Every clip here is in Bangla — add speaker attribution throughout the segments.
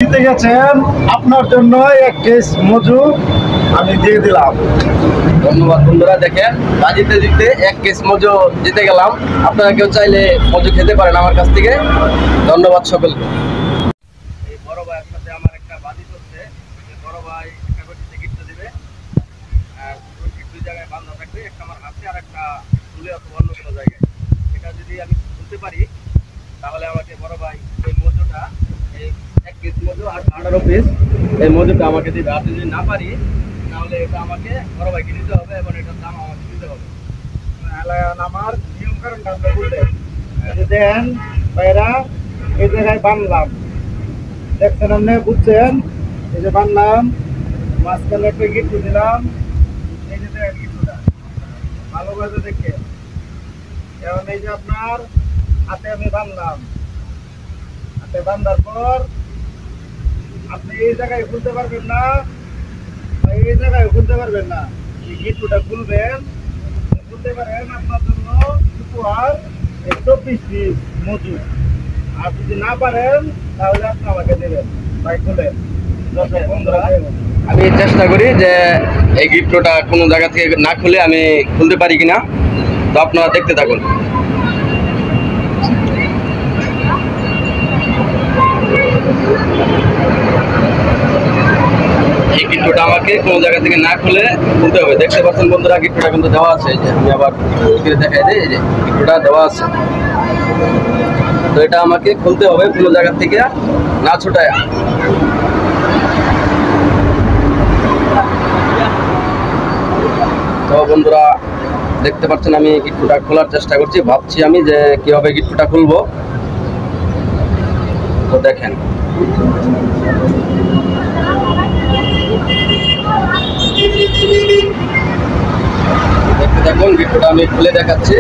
Speaker 1: জিতে গেছেন, আপনার জন্য এক কেস মজু আমি দিয়ে দিলাম।
Speaker 2: ধন্যবাদ বন্ধুরা। দেখেন বাজিতে জিতে এক কেস মজু জিতে গেলাম। আপনারা কেউ চাইলে মজু খেতে পারেন আমার কাছ থেকে। ধন্যবাদ সকলকে। এই বড় ভাইয়ের সাথে আমার একটা বাজি চলছে। বড় ভাই একটা গটিতে গিফট দিবে, আর দুই জায়গায় বাঁধা থাকবে, একটা আমার হাতে আর একটা তুলে অথবা অন্য কোনো জায়গায়। এটা যদি আমি খুলতে পারি তাহলে আমাকে বড় ভাই এই মজুটা, এই এক কেস মজু আর 18 পিস এই মজুটা আমাকে দিবে। আর যদি না পারি তাহলে এটা আমাকে বড় ভাইকে দিতে হবে এবং এটার দাম আমাকে দিতে হবে।
Speaker 1: আমার নিয়ম কারণটা আপনি বললেন, দেন ভাইরা এই জায়গায় বানলাম, দেখছেন আপনি, বুঝছেন? এই যে বানলাম, মাঝখানে একটা গিফট দিলাম, এই যে দেখেন গিফটটা ভালোভাবে দেখে। এখন এই যে আপনার হাতে আমি বানলাম, হাতে বান্ধার পর আপনি এই জায়গায় খুলতে পারবেন না, এই জায়গায় খুলতে পারবেন না। এই গিফটটা খুলবেন, খুলতে পারেন আপনার জন্য উপহার 24 পিস মজু। আর যদি না পারেন তাহলে আপনি আমাকে দেবেন, ভাই খুলেন।
Speaker 2: আমি চেষ্টা করি যে এই গিফটটা কোনো জায়গা থেকে না খুলে আমি খুলতে পারি কিনা। তো আপনারা দেখতে থাকুন। এই গিফটটা আমাকে কোনো জায়গা থেকে না খুলে খুলতে হবে। দেখতে পাচ্ছেন বন্ধুরা, গিফটটা কিন্তু দেওয়া আছে। এই যে আমি আবার দেখাই দিই, এই যে গিফটটা দেওয়া আছে। তো এটা আমাকে খুলতে হবে কোনো জায়গা থেকে না ছুটায়। তো বন্ধুরা দেখতে পাচ্ছেন আমি গিফটটা খোলার চেষ্টা করছি, ভাবছি আমি যে কিভাবে গিফটটা খুলবো। তো দেখেন দেখতে থাকুন, গিফটটা আমি খুলে দেখাচ্ছি।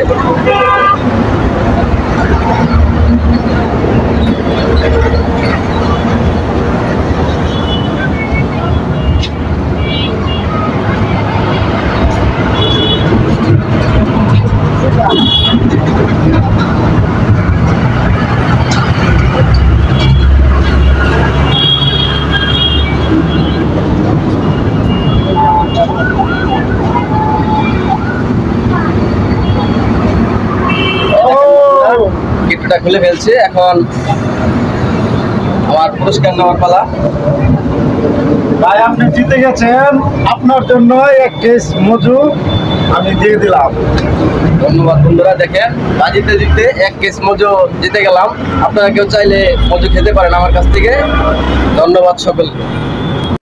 Speaker 2: গিফটটা খুলে ফেলছে, এখন আমার পুরস্কার নেওয়ার পালা।
Speaker 1: ভাই আপনি জিতে গেছেন, আপনার জন্য এক কেস মজু আমি দিয়ে দিলাম।
Speaker 2: ধন্যবাদ বন্ধুরা। দেখেন বাজিতে জিতে এক কেস মজু জিতে গেলাম। আপনারা কেউ চাইলে মজু খেতে পারেন আমার কাছ থেকে। ধন্যবাদ সকলকে।